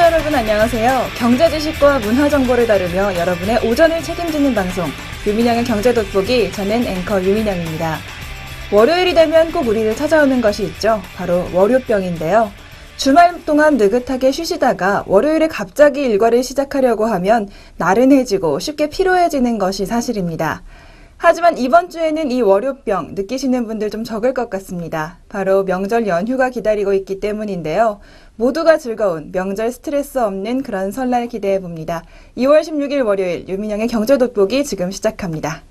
청취자 여러분 안녕하세요. 경제 지식과 문화 정보를 다루며 여러분의 오전을 책임지는 방송 유민영의 경제 돋보기, 저는 앵커 유민영입니다. 월요일이 되면 꼭 우리를 찾아오는 것이 있죠. 바로 월요병인데요. 주말 동안 느긋하게 쉬시다가 월요일에 갑자기 일과를 시작하려고 하면 나른해지고 쉽게 피로해지는 것이 사실입니다. 하지만 이번 주에는 이 월요병 느끼시는 분들 좀 적을 것 같습니다. 바로 명절 연휴가 기다리고 있기 때문인데요. 모두가 즐거운 명절 스트레스 없는 그런 설날 기대해 봅니다. 2월 16일 월요일 유민영의 경제 돋보기 지금 시작합니다.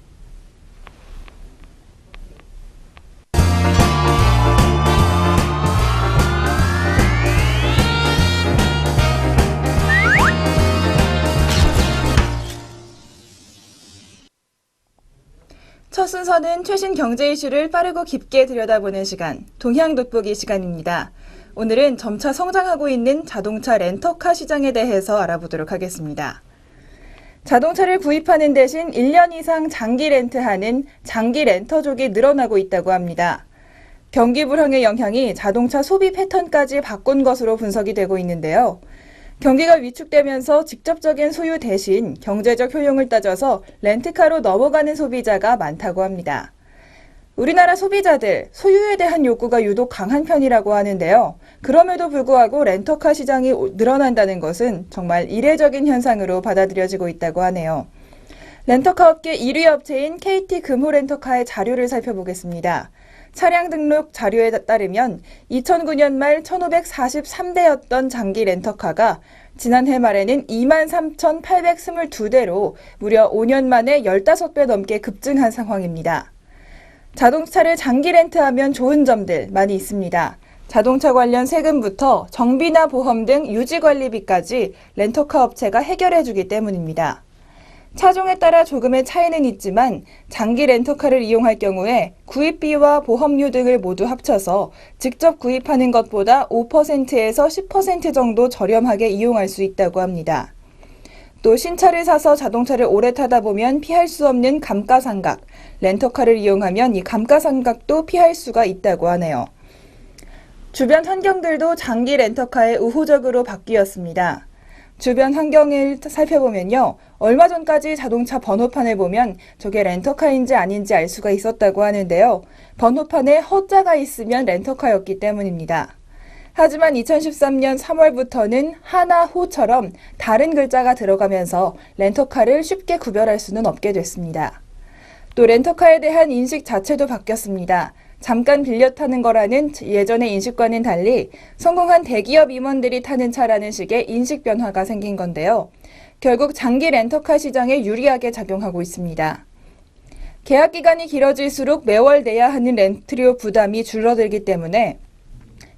첫 순서는 최신 경제 이슈를 빠르고 깊게 들여다보는 시간, 동향 돋보기 시간입니다. 오늘은 점차 성장하고 있는 자동차 렌터카 시장에 대해서 알아보도록 하겠습니다. 자동차를 구입하는 대신 1년 이상 장기 렌트하는 장기 렌터족이 늘어나고 있다고 합니다. 경기 불황의 영향이 자동차 소비 패턴까지 바꾼 것으로 분석이 되고 있는데요. 경기가 위축되면서 직접적인 소유 대신 경제적 효용을 따져서 렌트카로 넘어가는 소비자가 많다고 합니다. 우리나라 소비자들, 소유에 대한 욕구가 유독 강한 편이라고 하는데요. 그럼에도 불구하고 렌터카 시장이 늘어난다는 것은 정말 이례적인 현상으로 받아들여지고 있다고 하네요. 렌터카 업계 1위 업체인 KT 금호렌터카의 자료를 살펴보겠습니다. 차량 등록 자료에 따르면 2009년 말 1,543대였던 장기 렌터카가 지난해 말에는 23,822대로 무려 5년 만에 15배 넘게 급증한 상황입니다. 자동차를 장기 렌트하면 좋은 점들 많이 있습니다. 자동차 관련 세금부터 정비나 보험 등 유지관리비까지 렌터카 업체가 해결해주기 때문입니다. 차종에 따라 조금의 차이는 있지만 장기 렌터카를 이용할 경우에 구입비와 보험료 등을 모두 합쳐서 직접 구입하는 것보다 5%에서 10% 정도 저렴하게 이용할 수 있다고 합니다. 또 신차를 사서 자동차를 오래 타다 보면 피할 수 없는 감가상각, 렌터카를 이용하면 이 감가상각도 피할 수가 있다고 하네요. 주변 환경들도 장기 렌터카에 우호적으로 바뀌었습니다. 주변 환경을 살펴보면요. 얼마 전까지 자동차 번호판을 보면 저게 렌터카인지 아닌지 알 수가 있었다고 하는데요. 번호판에 허자가 있으면 렌터카였기 때문입니다. 하지만 2013년 3월부터는 하나호처럼 다른 글자가 들어가면서 렌터카를 쉽게 구별할 수는 없게 됐습니다. 또 렌터카에 대한 인식 자체도 바뀌었습니다. 잠깐 빌려 타는 거라는 예전의 인식과는 달리 성공한 대기업 임원들이 타는 차라는 식의 인식 변화가 생긴 건데요. 결국 장기 렌터카 시장에 유리하게 작용하고 있습니다. 계약 기간이 길어질수록 매월 내야 하는 렌트료 부담이 줄어들기 때문에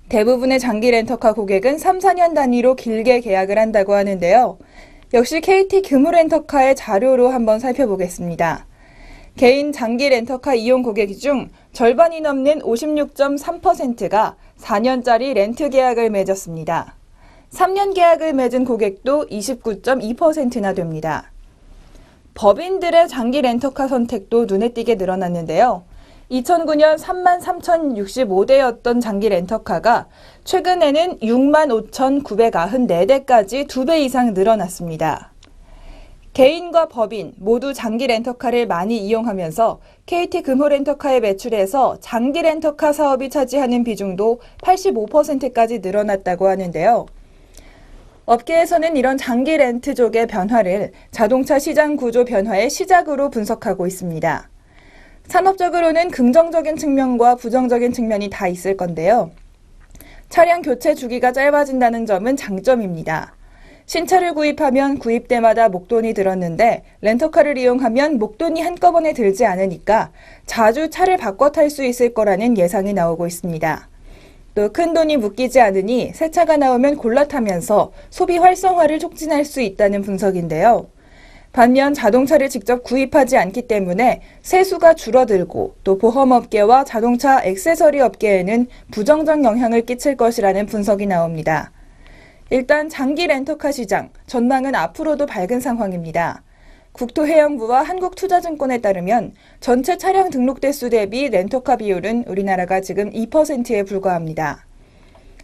대부분의 장기 렌터카 고객은 3, 4년 단위로 길게 계약을 한다고 하는데요. 역시 KT 금호렌터카의 자료로 한번 살펴보겠습니다. 개인 장기 렌터카 이용 고객 중 절반이 넘는 56.3%가 4년짜리 렌트 계약을 맺었습니다. 3년 계약을 맺은 고객도 29.2%나 됩니다. 법인들의 장기 렌터카 선택도 눈에 띄게 늘어났는데요. 2009년 33,065대였던 장기 렌터카가 최근에는 65,994대까지 2배 이상 늘어났습니다. 개인과 법인 모두 장기 렌터카를 많이 이용하면서 KT 금호렌터카의 매출에서 장기 렌터카 사업이 차지하는 비중도 85%까지 늘어났다고 하는데요. 업계에서는 이런 장기 렌트족의 변화를 자동차 시장 구조 변화의 시작으로 분석하고 있습니다. 산업적으로는 긍정적인 측면과 부정적인 측면이 다 있을 건데요. 차량 교체 주기가 짧아진다는 점은 장점입니다. 신차를 구입하면 구입 때마다 목돈이 들었는데 렌터카를 이용하면 목돈이 한꺼번에 들지 않으니까 자주 차를 바꿔 탈 수 있을 거라는 예상이 나오고 있습니다. 또 큰돈이 묶이지 않으니 새 차가 나오면 골라 타면서 소비 활성화를 촉진할 수 있다는 분석인데요. 반면 자동차를 직접 구입하지 않기 때문에 세수가 줄어들고 또 보험업계와 자동차 액세서리 업계에는 부정적 영향을 끼칠 것이라는 분석이 나옵니다. 일단 장기 렌터카 시장, 전망은 앞으로도 밝은 상황입니다. 국토해양부와 한국투자증권에 따르면 전체 차량 등록 대수 대비 렌터카 비율은 우리나라가 지금 2%에 불과합니다.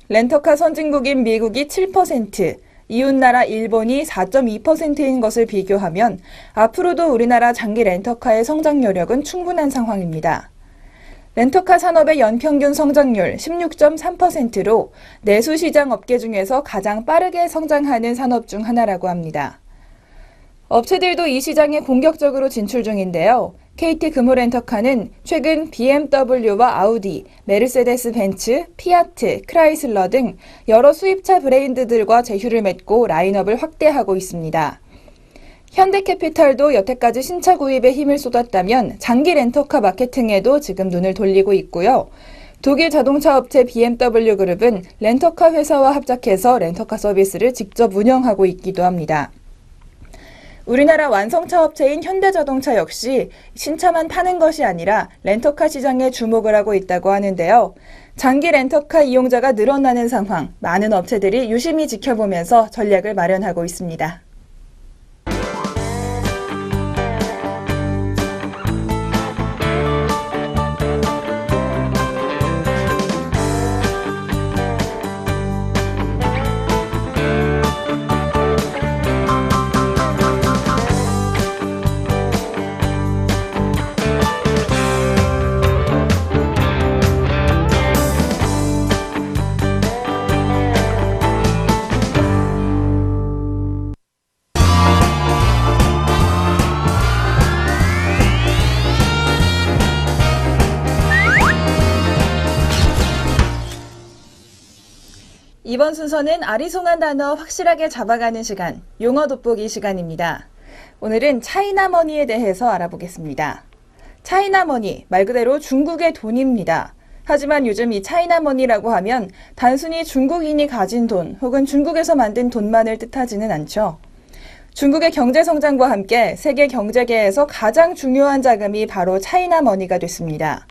렌터카 선진국인 미국이 7%, 이웃나라 일본이 4.2%인 것을 비교하면 앞으로도 우리나라 장기 렌터카의 성장 여력은 충분한 상황입니다. 렌터카 산업의 연평균 성장률 16.3%로 내수시장 업계 중에서 가장 빠르게 성장하는 산업 중 하나라고 합니다. 업체들도 이 시장에 공격적으로 진출 중인데요. KT 금호렌터카는 최근 BMW와 아우디, 메르세데스 벤츠, 피아트, 크라이슬러 등 여러 수입차 브랜드들과 제휴를 맺고 라인업을 확대하고 있습니다. 현대캐피탈도 여태까지 신차 구입에 힘을 쏟았다면 장기 렌터카 마케팅에도 지금 눈을 돌리고 있고요. 독일 자동차 업체 BMW 그룹은 렌터카 회사와 합작해서 렌터카 서비스를 직접 운영하고 있기도 합니다. 우리나라 완성차 업체인 현대자동차 역시 신차만 파는 것이 아니라 렌터카 시장에 주목을 하고 있다고 하는데요. 장기 렌터카 이용자가 늘어나는 상황, 많은 업체들이 유심히 지켜보면서 전략을 마련하고 있습니다. 이번 순서는 아리송한 단어 확실하게 잡아가는 시간, 용어 돋보기 시간입니다. 오늘은 차이나머니에 대해서 알아보겠습니다. 차이나머니, 말 그대로 중국의 돈입니다. 하지만 요즘 이 차이나머니라고 하면 단순히 중국인이 가진 돈 혹은 중국에서 만든 돈만을 뜻하지는 않죠. 중국의 경제 성장과 함께 세계 경제계에서 가장 중요한 자금이 바로 차이나머니가 됐습니다.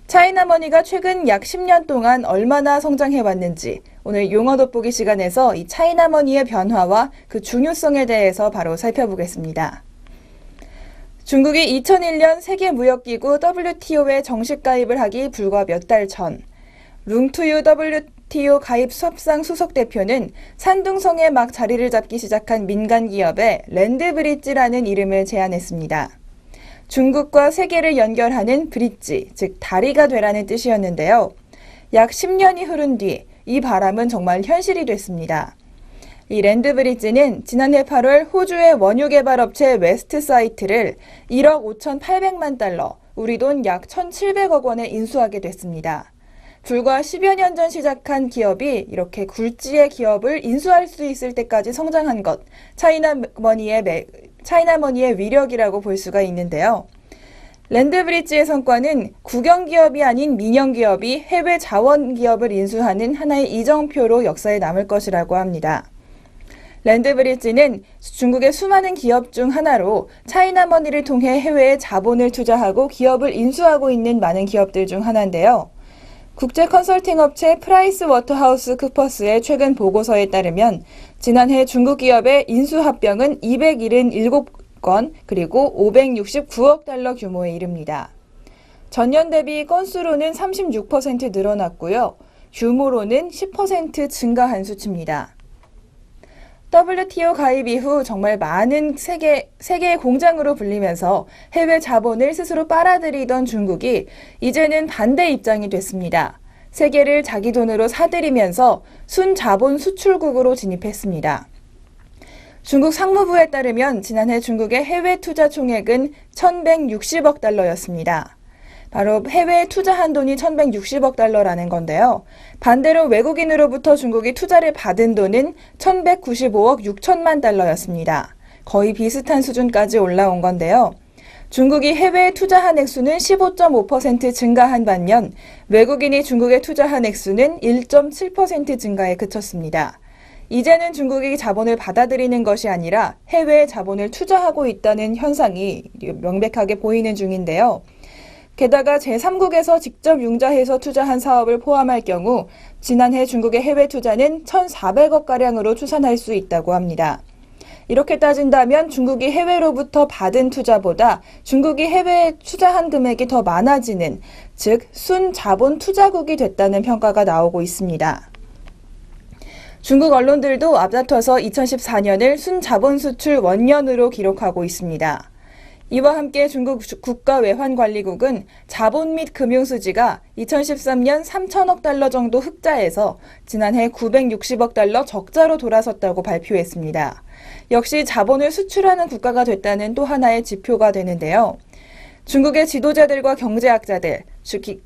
차이나머니가 최근 약 10년 동안 얼마나 성장해왔는지 오늘 용어 돋보기 시간에서 이 차이나머니의 변화와 그 중요성에 대해서 바로 살펴보겠습니다. 중국이 2001년 세계무역기구 WTO에 정식 가입을 하기 불과 몇 달 전, 룽투유 WTO 가입 협상 수석 대표는 산둥성에 막 자리를 잡기 시작한 민간 기업에 랜드브릿지라는 이름을 제안했습니다. 중국과 세계를 연결하는 브릿지, 즉 다리가 되라는 뜻이었는데요. 약 10년이 흐른 뒤 이 바람은 정말 현실이 됐습니다. 이 랜드브릿지는 지난해 8월 호주의 원유 개발 업체 웨스트사이트를 1억 5,800만 달러, 우리 돈 약 1,700억 원에 인수하게 됐습니다. 불과 10여 년 전 시작한 기업이 이렇게 굴지의 기업을 인수할 수 있을 때까지 성장한 것, 차이나머니의 위력이라고 볼 수가 있는데요. 랜드브릿지의 성과는 국영기업이 아닌 민영기업이 해외 자원기업을 인수하는 하나의 이정표로 역사에 남을 것이라고 합니다. 랜드브릿지는 중국의 수많은 기업 중 하나로 차이나머니를 통해 해외에 자본을 투자하고 기업을 인수하고 있는 많은 기업들 중 하나인데요. 국제 컨설팅 업체 프라이스워터하우스 쿠퍼스의 최근 보고서에 따르면 지난해 중국 기업의 인수 합병은 277건 그리고 569억 달러 규모에 이릅니다. 전년 대비 건수로는 36% 늘어났고요. 규모로는 10% 증가한 수치입니다. WTO 가입 이후 정말 많은 세계의 공장으로 불리면서 해외 자본을 스스로 빨아들이던 중국이 이제는 반대 입장이 됐습니다. 세계를 자기 돈으로 사들이면서 순자본 수출국으로 진입했습니다. 중국 상무부에 따르면 지난해 중국의 해외 투자 총액은 1,160억 달러였습니다. 바로 해외에 투자한 돈이 1,160억 달러라는 건데요. 반대로 외국인으로부터 중국이 투자를 받은 돈은 1,195억 6천만 달러였습니다. 거의 비슷한 수준까지 올라온 건데요. 중국이 해외에 투자한 액수는 15.5% 증가한 반면 외국인이 중국에 투자한 액수는 1.7% 증가에 그쳤습니다. 이제는 중국이 자본을 받아들이는 것이 아니라 해외에 자본을 투자하고 있다는 현상이 명백하게 보이는 중인데요. 게다가 제3국에서 직접 융자해서 투자한 사업을 포함할 경우 지난해 중국의 해외 투자는 1,400억가량으로 추산할 수 있다고 합니다. 이렇게 따진다면 중국이 해외로부터 받은 투자보다 중국이 해외에 투자한 금액이 더 많아지는, 즉 순자본 투자국이 됐다는 평가가 나오고 있습니다. 중국 언론들도 앞다퉈서 2014년을 순자본 수출 원년으로 기록하고 있습니다. 이와 함께 중국 국가외환관리국은 자본 및 금융수지가 2013년 3천억 달러 정도 흑자에서 지난해 960억 달러 적자로 돌아섰다고 발표했습니다. 역시 자본을 수출하는 국가가 됐다는 또 하나의 지표가 되는데요. 중국의 지도자들과 경제학자들,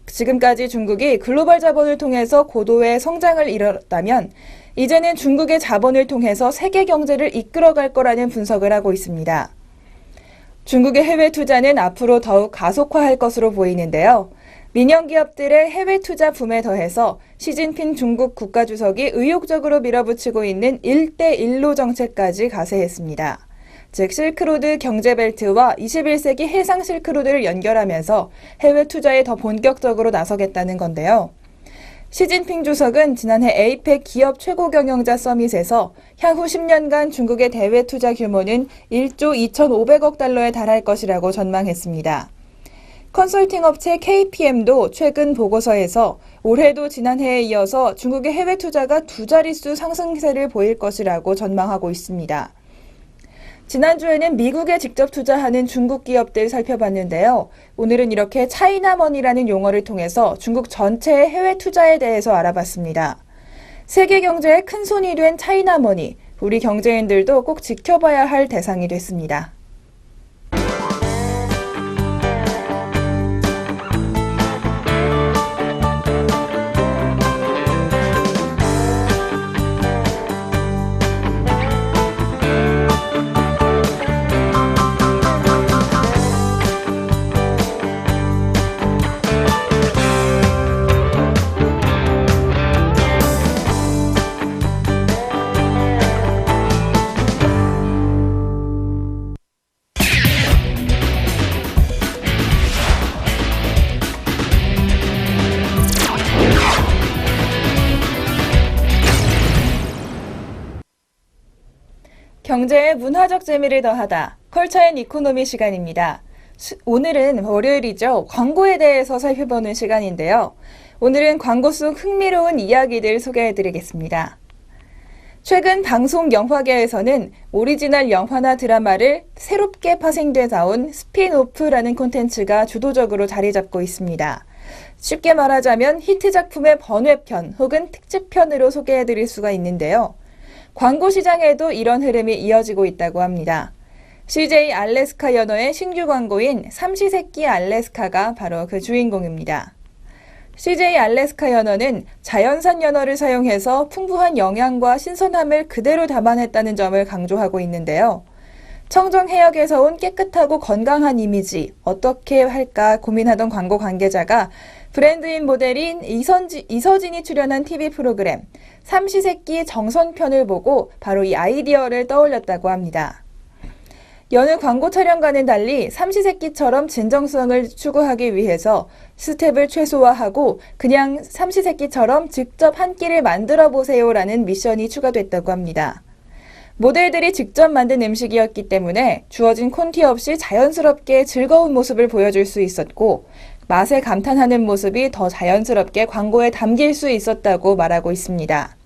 지금까지 중국이 글로벌 자본을 통해서 고도의 성장을 이뤘다면 이제는 중국의 자본을 통해서 세계 경제를 이끌어갈 거라는 분석을 하고 있습니다. 중국의 해외 투자는 앞으로 더욱 가속화할 것으로 보이는데요. 민영 기업들의 해외 투자 붐에 더해서 시진핑 중국 국가주석이 의욕적으로 밀어붙이고 있는 1대1로 정책까지 가세했습니다. 즉 실크로드 경제벨트와 21세기 해상 실크로드를 연결하면서 해외 투자에 더 본격적으로 나서겠다는 건데요. 시진핑 주석은 지난해 에이펙 기업 최고 경영자 서밋에서 향후 10년간 중국의 대외 투자 규모는 1조 2,500억 달러에 달할 것이라고 전망했습니다. 컨설팅 업체 KPM도 최근 보고서에서 올해도 지난해에 이어서 중국의 해외 투자가 두 자릿수 상승세를 보일 것이라고 전망하고 있습니다. 지난주에는 미국에 직접 투자하는 중국 기업들 살펴봤는데요. 오늘은 이렇게 차이나머니라는 용어를 통해서 중국 전체의 해외 투자에 대해서 알아봤습니다. 세계 경제에 큰 손이 된 차이나머니, 우리 경제인들도 꼭 지켜봐야 할 대상이 됐습니다. 경제에 문화적 재미를 더하다. 컬처 앤 이코노미 시간입니다. 오늘은 월요일이죠. 광고에 대해서 살펴보는 시간인데요. 오늘은 광고 속 흥미로운 이야기들 소개해드리겠습니다. 최근 방송 영화계에서는 오리지널 영화나 드라마를 새롭게 파생돼 나온 스핀오프라는 콘텐츠가 주도적으로 자리 잡고 있습니다. 쉽게 말하자면 히트 작품의 번외편 혹은 특집편으로 소개해드릴 수가 있는데요. 광고 시장에도 이런 흐름이 이어지고 있다고 합니다. CJ 알래스카 연어의 신규 광고인 삼시세끼 알래스카가 바로 그 주인공입니다. CJ 알래스카 연어는 자연산 연어를 사용해서 풍부한 영양과 신선함을 그대로 담아냈다는 점을 강조하고 있는데요. 청정 해역에서 온 깨끗하고 건강한 이미지 어떻게 할까 고민하던 광고 관계자가 브랜드인 모델인 이서진이 출연한 TV 프로그램 삼시세끼 정선편을 보고 바로 이 아이디어를 떠올렸다고 합니다. 여느 광고 촬영과는 달리 삼시세끼처럼 진정성을 추구하기 위해서 스텝을 최소화하고 그냥 삼시세끼처럼 직접 한 끼를 만들어 보세요라는 미션이 추가됐다고 합니다. 모델들이 직접 만든 음식이었기 때문에 주어진 콘티 없이 자연스럽게 즐거운 모습을 보여줄 수 있었고 맛에 감탄하는 모습이 더 자연스럽게 광고에 담길 수 있었다고 말하고 있습니다.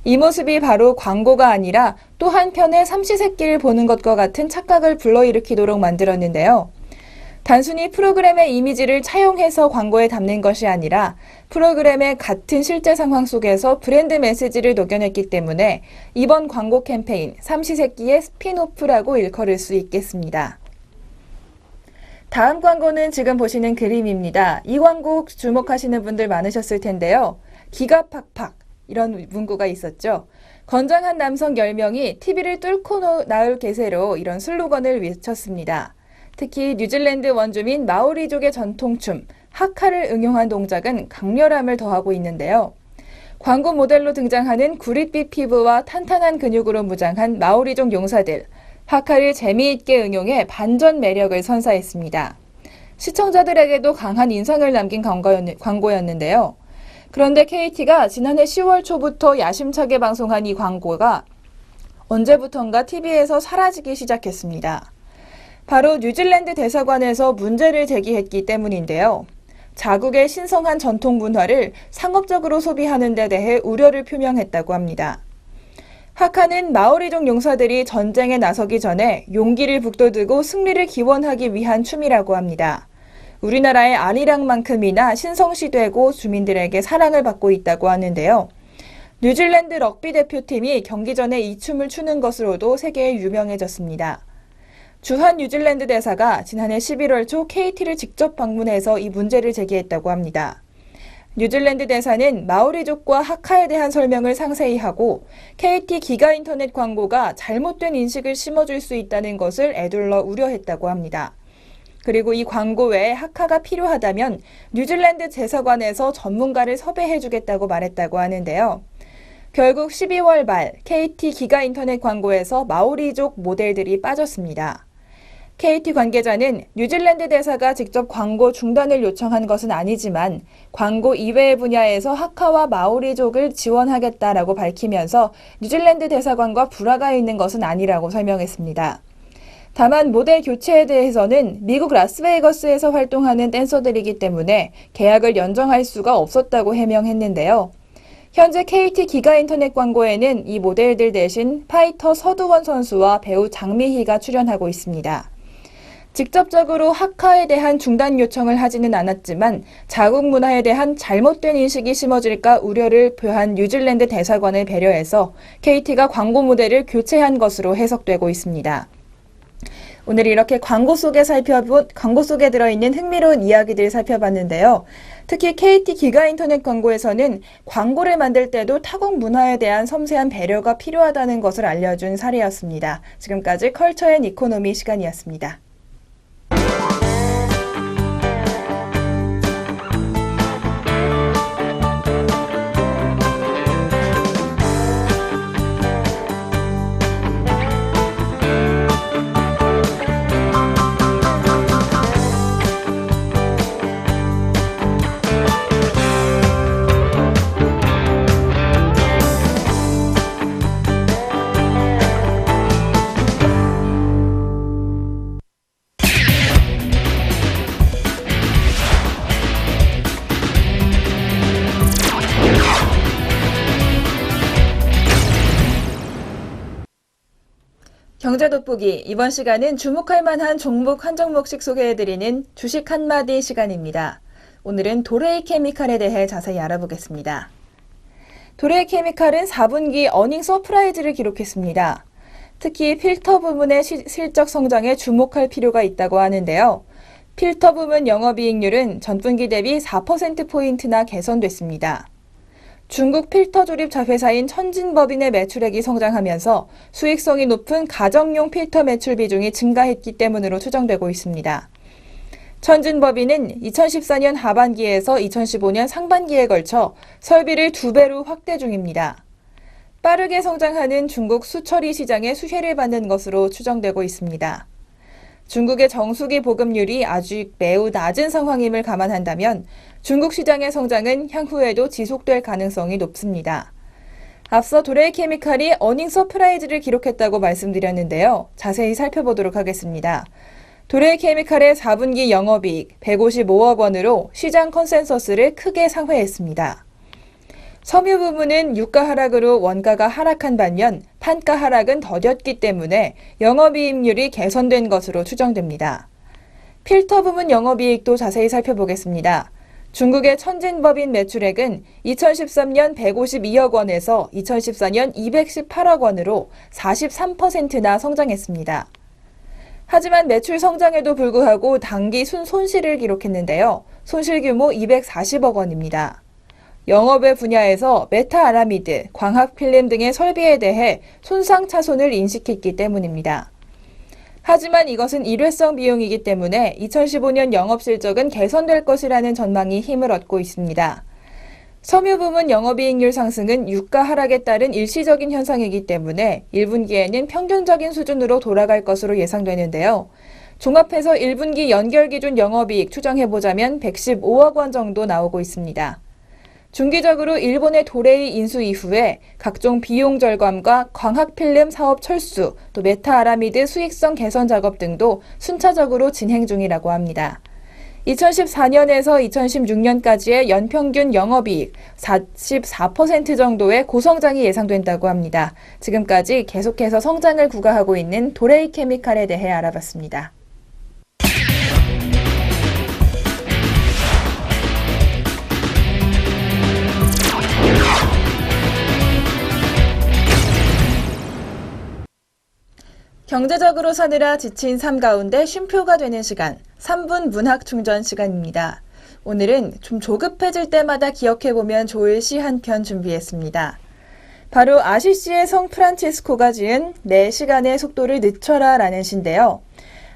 이 모습이 바로 광고가 아니라 또 한편의 삼시세끼를 보는 것과 같은 착각을 불러일으키도록 만들었는데요. 단순히 프로그램의 이미지를 차용해서 광고에 담는 것이 아니라 프로그램의 같은 실제 상황 속에서 브랜드 메시지를 녹여냈기 때문에 이번 광고 캠페인 삼시세끼의 스핀오프라고 일컬을 수 있겠습니다. 다음 광고는 지금 보시는 그림입니다. 이 광고 주목하시는 분들 많으셨을 텐데요. 기가 팍팍 이런 문구가 있었죠. 건장한 남성 10명이 TV를 뚫고 나올 개세로 이런 슬로건을 외쳤습니다. 특히 뉴질랜드 원주민 마오리족의 전통춤 하카를 응용한 동작은 강렬함을 더하고 있는데요. 광고 모델로 등장하는 구릿빛 피부와 탄탄한 근육으로 무장한 마오리족 용사들 하카를 재미있게 응용해 반전 매력을 선사했습니다. 시청자들에게도 강한 인상을 남긴 광고였는데요. 그런데 KT가 지난해 10월 초부터 야심차게 방송한 이 광고가 언제부턴가 TV에서 사라지기 시작했습니다. 바로 뉴질랜드 대사관에서 문제를 제기했기 때문인데요. 자국의 신성한 전통 문화를 상업적으로 소비하는 데 대해 우려를 표명했다고 합니다. 하카는 마오리족 용사들이 전쟁에 나서기 전에 용기를 북돋우고 승리를 기원하기 위한 춤이라고 합니다. 우리나라의 아리랑만큼이나 신성시되고 주민들에게 사랑을 받고 있다고 하는데요. 뉴질랜드 럭비 대표팀이 경기 전에 이 춤을 추는 것으로도 세계에 유명해졌습니다. 주한 뉴질랜드 대사가 지난해 11월 초 KT를 직접 방문해서 이 문제를 제기했다고 합니다. 뉴질랜드 대사는 마오리족과 하카에 대한 설명을 상세히 하고 KT 기가 인터넷 광고가 잘못된 인식을 심어줄 수 있다는 것을 에둘러 우려했다고 합니다. 그리고 이 광고 외에 하카가 필요하다면 뉴질랜드 대사관에서 전문가를 섭외해주겠다고 말했다고 하는데요. 결국 12월 말 KT 기가 인터넷 광고에서 마오리족 모델들이 빠졌습니다. KT 관계자는 뉴질랜드 대사가 직접 광고 중단을 요청한 것은 아니지만 광고 이외의 분야에서 하카와 마오리족을 지원하겠다라고 밝히면서 뉴질랜드 대사관과 불화가 있는 것은 아니라고 설명했습니다. 다만 모델 교체에 대해서는 미국 라스베이거스에서 활동하는 댄서들이기 때문에 계약을 연장할 수가 없었다고 해명했는데요. 현재 KT 기가 인터넷 광고에는 이 모델들 대신 파이터 서두원 선수와 배우 장미희가 출연하고 있습니다. 직접적으로 하카에 대한 중단 요청을 하지는 않았지만 자국 문화에 대한 잘못된 인식이 심어질까 우려를 표한 뉴질랜드 대사관을 배려해서 KT가 광고 모델을 교체한 것으로 해석되고 있습니다. 오늘 이렇게 광고 속에 들어있는 흥미로운 이야기들 살펴봤는데요. 특히 KT 기가 인터넷 광고에서는 광고를 만들 때도 타국 문화에 대한 섬세한 배려가 필요하다는 것을 알려준 사례였습니다. 지금까지 컬처 앤 이코노미 시간이었습니다. 경제 돋보기, 이번 시간은 주목할 만한 종목 한 종목씩 소개해드리는 주식 한마디 시간입니다. 오늘은 도레이 케미칼에 대해 자세히 알아보겠습니다. 도레이 케미칼은 4분기 어닝 서프라이즈를 기록했습니다. 특히 필터 부문의 실적 성장에 주목할 필요가 있다고 하는데요. 필터 부문 영업이익률은 전분기 대비 4%포인트나 개선됐습니다. 중국 필터 조립 자회사인 천진법인의 매출액이 성장하면서 수익성이 높은 가정용 필터 매출 비중이 증가했기 때문으로 추정되고 있습니다. 천진법인은 2014년 하반기에서 2015년 상반기에 걸쳐 설비를 2배로 확대 중입니다. 빠르게 성장하는 중국 수처리 시장에 수혜를 받는 것으로 추정되고 있습니다. 중국의 정수기 보급률이 아직 매우 낮은 상황임을 감안한다면 중국 시장의 성장은 향후에도 지속될 가능성이 높습니다. 앞서 도레이 케미칼이 어닝 서프라이즈를 기록했다고 말씀드렸는데요. 자세히 살펴보도록 하겠습니다. 도레이 케미칼의 4분기 영업이익 155억 원으로 시장 컨센서스를 크게 상회했습니다. 섬유 부문은 유가 하락으로 원가가 하락한 반면 판가 하락은 더뎠기 때문에 영업이익률이 개선된 것으로 추정됩니다. 필터 부문 영업이익도 자세히 살펴보겠습니다. 중국의 천진법인 매출액은 2013년 152억 원에서 2014년 218억 원으로 43%나 성장했습니다. 하지만 매출 성장에도 불구하고 당기 손실을 기록했는데요. 손실 규모 240억 원입니다. 영업외 분야에서 메타아라미드, 광학필름 등의 설비에 대해 손상 차손을 인식했기 때문입니다. 하지만 이것은 일회성 비용이기 때문에 2015년 영업실적은 개선될 것이라는 전망이 힘을 얻고 있습니다. 섬유 부문 영업이익률 상승은 유가 하락에 따른 일시적인 현상이기 때문에 1분기에는 평균적인 수준으로 돌아갈 것으로 예상되는데요. 종합해서 1분기 연결 기준 영업이익 추정해보자면 115억 원 정도 나오고 있습니다. 중기적으로 일본의 도레이 인수 이후에 각종 비용 절감과 광학필름 사업 철수, 또 메타아라미드 수익성 개선 작업 등도 순차적으로 진행 중이라고 합니다. 2014년에서 2016년까지의 연평균 영업이익 44% 정도의 고성장이 예상된다고 합니다. 지금까지 계속해서 성장을 구가하고 있는 도레이케미칼에 대해 알아봤습니다. 경제적으로 사느라 지친 삶 가운데 쉼표가 되는 시간, 3분 문학 충전 시간입니다. 오늘은 좀 조급해질 때마다 기억해보면 좋을 시 한 편 준비했습니다. 바로 아시시의 성 프란치스코가 지은 내 시간의 속도를 늦춰라 라는 시인데요.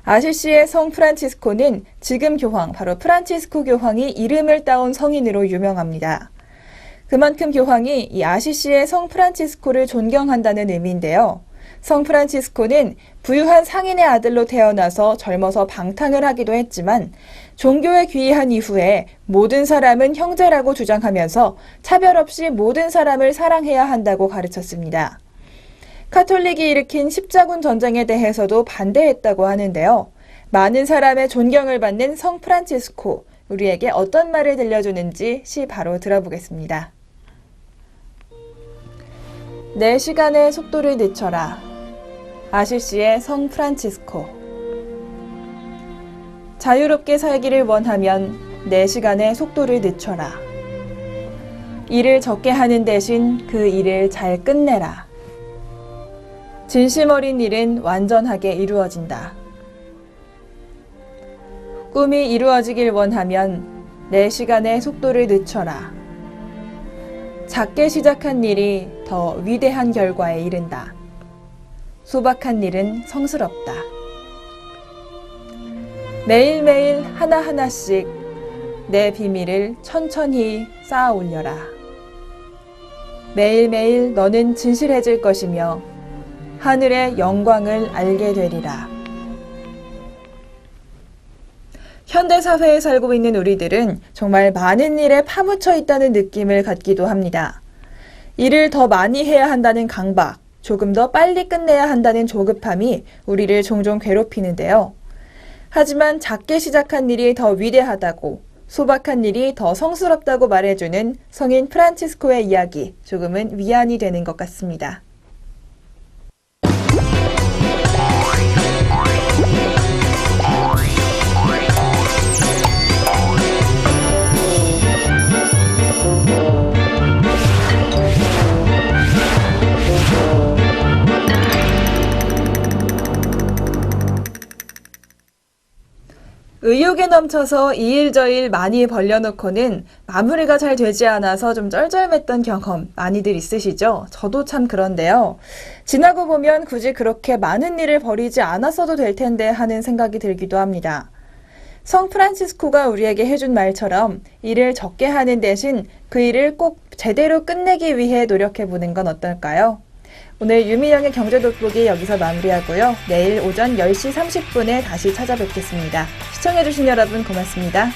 아시시의 성 프란치스코는 지금 교황, 바로 프란치스코 교황이 이름을 따온 성인으로 유명합니다. 그만큼 교황이 이 아시시의 성 프란치스코를 존경한다는 의미인데요. 성 프란치스코는 부유한 상인의 아들로 태어나서 젊어서 방탕을 하기도 했지만 종교에 귀의한 이후에 모든 사람은 형제라고 주장하면서 차별 없이 모든 사람을 사랑해야 한다고 가르쳤습니다. 카톨릭이 일으킨 십자군 전쟁에 대해서도 반대했다고 하는데요. 많은 사람의 존경을 받는 성 프란치스코, 우리에게 어떤 말을 들려주는지 시 바로 들어보겠습니다. 내 시간의 속도를 늦춰라. 아시시의 성 프란치스코. 자유롭게 살기를 원하면 내 시간의 속도를 늦춰라. 일을 적게 하는 대신 그 일을 잘 끝내라. 진심 어린 일은 완전하게 이루어진다. 꿈이 이루어지길 원하면 내 시간의 속도를 늦춰라. 작게 시작한 일이 더 위대한 결과에 이른다. 소박한 일은 성스럽다. 매일매일 하나하나씩 내 비밀을 천천히 쌓아 올려라. 매일매일 너는 진실해질 것이며 하늘의 영광을 알게 되리라. 현대사회에 살고 있는 우리들은 정말 많은 일에 파묻혀 있다는 느낌을 갖기도 합니다. 일을 더 많이 해야 한다는 강박, 조금 더 빨리 끝내야 한다는 조급함이 우리를 종종 괴롭히는데요. 하지만 작게 시작한 일이 더 위대하다고, 소박한 일이 더 성스럽다고 말해주는 성인 프란치스코의 이야기, 조금은 위안이 되는 것 같습니다. 의욕에 넘쳐서 이 일 저 일 많이 벌려놓고는 마무리가 잘 되지 않아서 좀 쩔쩔맸던 경험 많이들 있으시죠? 저도 참 그런데요. 지나고 보면 굳이 그렇게 많은 일을 벌이지 않았어도 될 텐데 하는 생각이 들기도 합니다. 성 프란치스코가 우리에게 해준 말처럼 일을 적게 하는 대신 그 일을 꼭 제대로 끝내기 위해 노력해보는 건 어떨까요? 오늘 유미영의 경제돋보기 여기서 마무리하고요. 내일 오전 10시 30분에 다시 찾아뵙겠습니다. 시청해주신 여러분 고맙습니다.